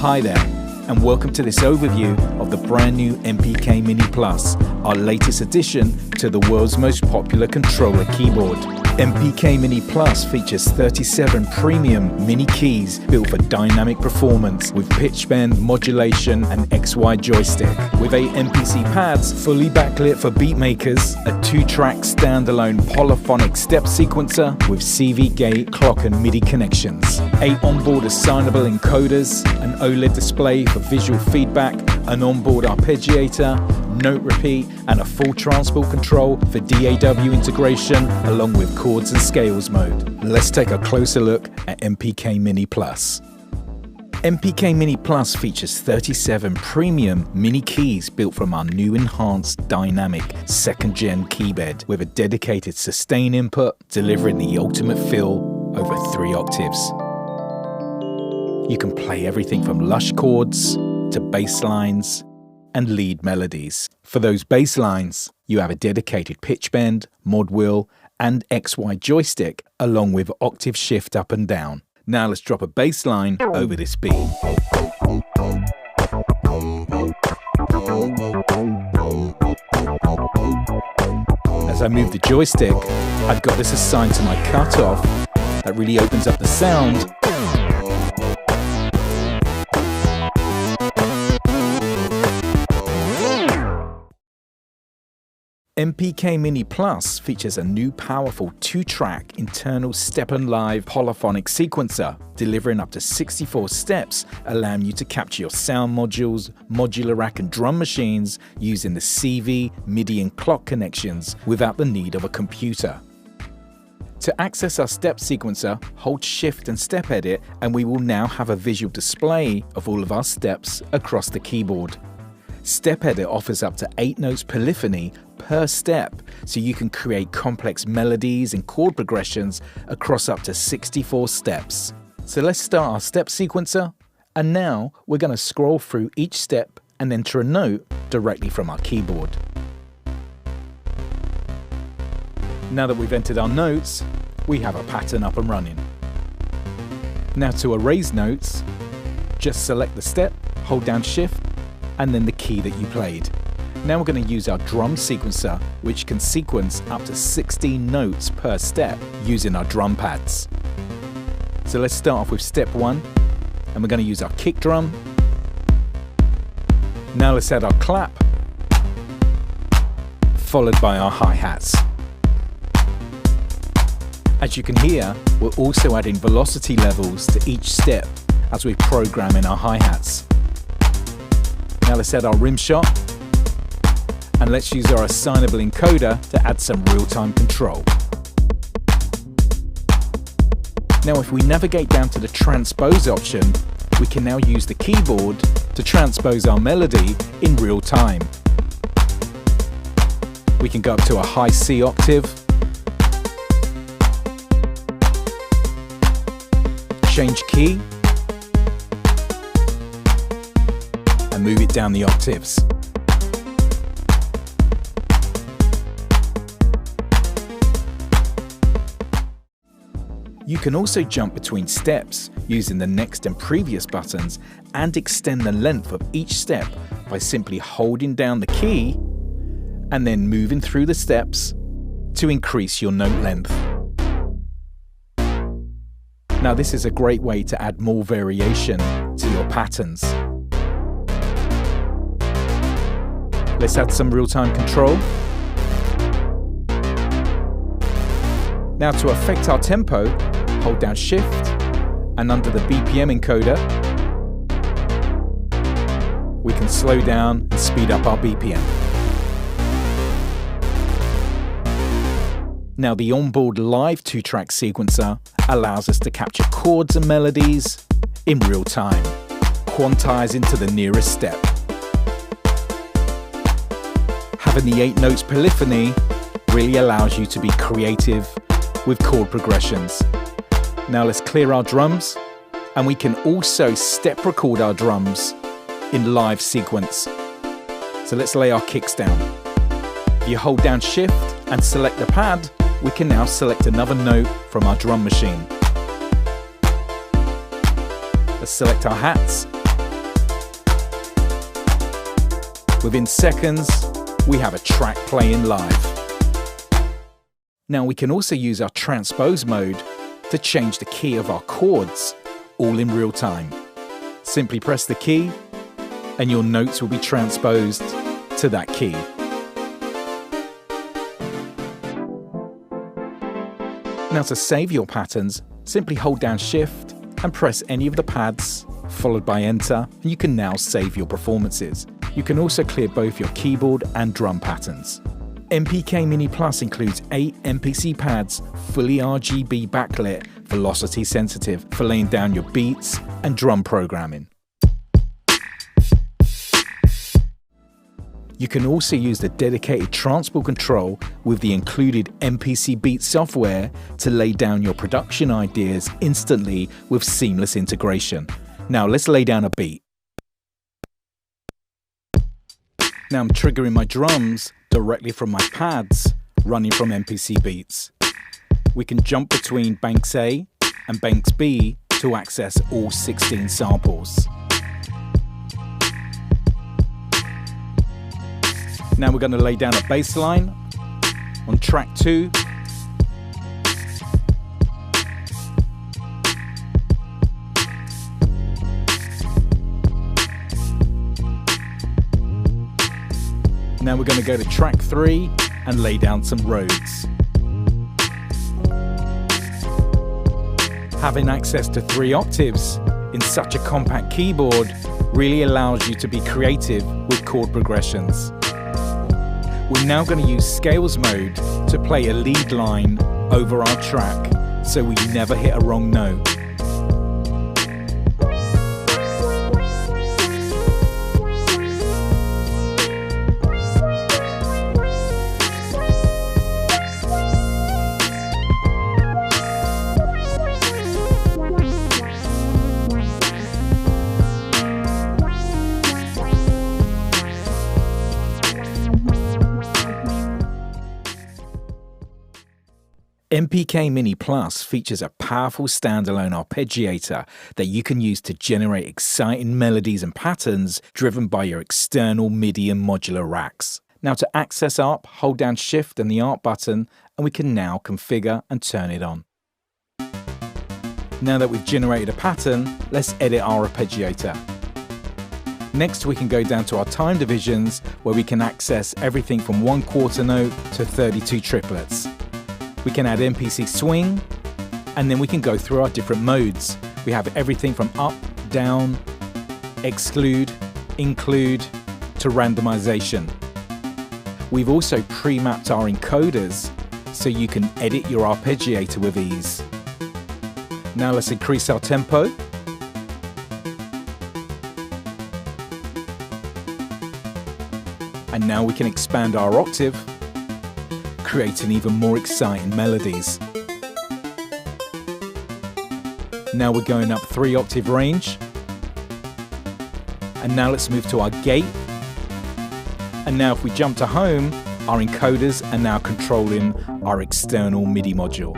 Hi there, and welcome to this overview of the brand new MPK Mini Plus, our latest addition to the world's most popular controller keyboard. MPK Mini Plus features 37 premium mini keys built for dynamic performance with pitch bend, modulation and XY joystick. With 8 MPC pads, fully backlit for beat makers, a 2-track standalone polyphonic step sequencer with CV gate, clock and MIDI connections. 8 onboard assignable encoders, an OLED display for visual feedback, an onboard arpeggiator, note repeat and a full transport control for DAW integration along with chords and scales mode. Let's take a closer look at MPK Mini Plus. MPK Mini Plus features 37 premium mini keys built from our new enhanced dynamic 2nd gen keybed with a dedicated sustain input delivering the ultimate feel over 3 octaves. You can play everything from lush chords to bass lines and lead melodies. For those bass lines, you have a dedicated pitch bend, mod wheel, and XY joystick, along with octave shift up and down. Now let's drop a bass line over this beat. As I move the joystick, I've got this assigned to my cutoff that really opens up the sound. MPK Mini Plus features a new powerful 2-track internal step-and-live polyphonic sequencer, delivering up to 64 steps, allowing you to capture your sound modules, modular rack and drum machines using the CV, MIDI and clock connections without the need of a computer. To access our step sequencer, hold Shift and Step Edit and we will now have a visual display of all of our steps across the keyboard. Step Edit offers up to 8 notes polyphony per step, so you can create complex melodies and chord progressions across up to 64 steps. So let's start our step sequencer, and now we're going to scroll through each step and enter a note directly from our keyboard. Now that we've entered our notes, we have a pattern up and running. Now to erase notes, just select the step, hold down Shift, and then the key that you played. Now we're going to use our drum sequencer, which can sequence up to 16 notes per step using our drum pads. So let's start off with step 1, and we're going to use our kick drum. Now let's add our clap, followed by our hi-hats. As you can hear, we're also adding velocity levels to each step as we program in our hi-hats. Now let's add our rim shot, and let's use our assignable encoder to add some real-time control. Now if we navigate down to the transpose option, we can now use the keyboard to transpose our melody in real time. We can go up to a high C octave, change key, and move it down the octaves. You can also jump between steps using the next and previous buttons and extend the length of each step by simply holding down the key and then moving through the steps to increase your note length. Now this is a great way to add more variation to your patterns. Let's add some real-time control. Now to affect our tempo, hold down Shift and under the BPM encoder, we can slow down and speed up our BPM. Now the onboard live 2-track sequencer allows us to capture chords and melodies in real time, quantizing to the nearest step. Having the 8 notes polyphony really allows you to be creative with chord progressions. Now let's clear our drums, and we can also step record our drums in live sequence. So let's lay our kicks down. If you hold down Shift and select the pad, we can now select another note from our drum machine. Let's select our hats Within seconds, we have a track playing live. Now we can also use our transpose mode to change the key of our chords, all in real time. Simply press the key and your notes will be transposed to that key. Now to save your patterns, simply hold down Shift and press any of the pads, followed by Enter, and you can now save your performances. You can also clear both your keyboard and drum patterns. MPK Mini Plus includes 8 MPC pads, fully RGB backlit, velocity sensitive for laying down your beats and drum programming. You can also use the dedicated transport control with the included MPC Beat software to lay down your production ideas instantly with seamless integration. Now let's lay down a beat. Now I'm triggering my drums directly from my pads running from MPC Beats. We can jump between banks A and banks B to access all 16 samples. Now we're going to lay down a bass line on track 2. Now we're going to go to track 3 and lay down some Rhodes. Having access to 3 octaves in such a compact keyboard really allows you to be creative with chord progressions. We're now going to use scales mode to play a lead line over our track so we never hit a wrong note. MPK Mini Plus features a powerful standalone arpeggiator that you can use to generate exciting melodies and patterns driven by your external MIDI and modular racks. Now to access ARP, hold down Shift and the ARP button and we can now configure and turn it on. Now that we've generated a pattern, let's edit our arpeggiator. Next we can go down to our time divisions where we can access everything from 1/4 note to 32 triplets. We can add MPC swing, and then we can go through our different modes. We have everything from up, down, exclude, include, to randomization. We've also pre-mapped our encoders so you can edit your arpeggiator with ease. Now let's increase our tempo. And now we can expand our octave, creating even more exciting melodies. Now we're going up 3 octave range. And now let's move to our gate. And now if we jump to home, our encoders are now controlling our external MIDI module.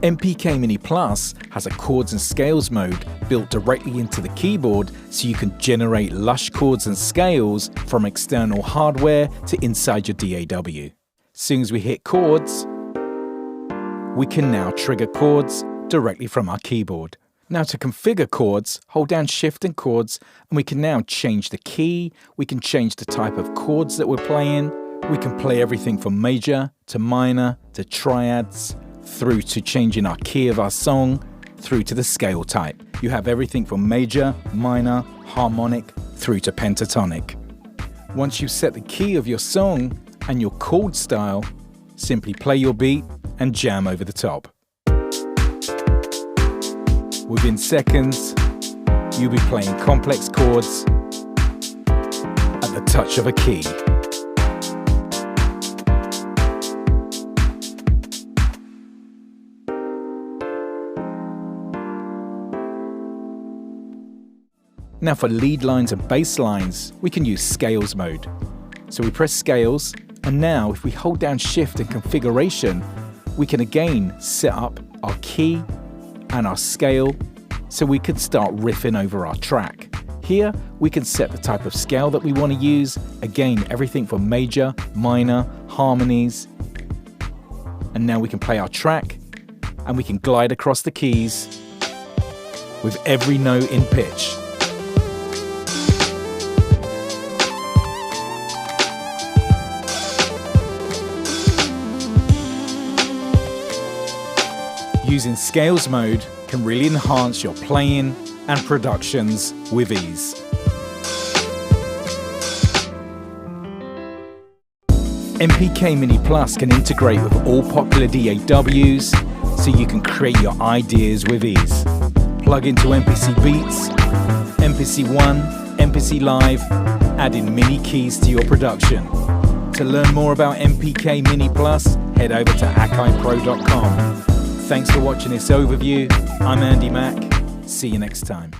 MPK Mini Plus has a chords and scales mode built directly into the keyboard so you can generate lush chords and scales from external hardware to inside your DAW. As soon as we hit chords, we can now trigger chords directly from our keyboard. Now to configure chords, hold down Shift and chords and we can now change the key, we can change the type of chords that we're playing, we can play everything from major to minor to triads, through to changing our key of our song, through to the scale type. You have everything from major, minor, harmonic, through to pentatonic. Once you've set the key of your song and your chord style, simply play your beat and jam over the top. Within seconds, you'll be playing complex chords at the touch of a key. Now for lead lines and bass lines, we can use scales mode. So we press scales, and now if we hold down Shift and configuration, we can again set up our key, and our scale so we could start riffing over our track. Here, we can set the type of scale that we want to use. Again, everything from major, minor, harmonies. And now we can play our track and we can glide across the keys with every note in pitch. Using scales mode can really enhance your playing and productions with ease. MPK Mini Plus can integrate with all popular DAWs so you can create your ideas with ease. Plug into MPC Beats, MPC One, MPC Live, adding mini keys to your production. To learn more about MPK Mini Plus, head over to akaipro.com. Thanks for watching this overview. I'm Andy Mack. See you next time.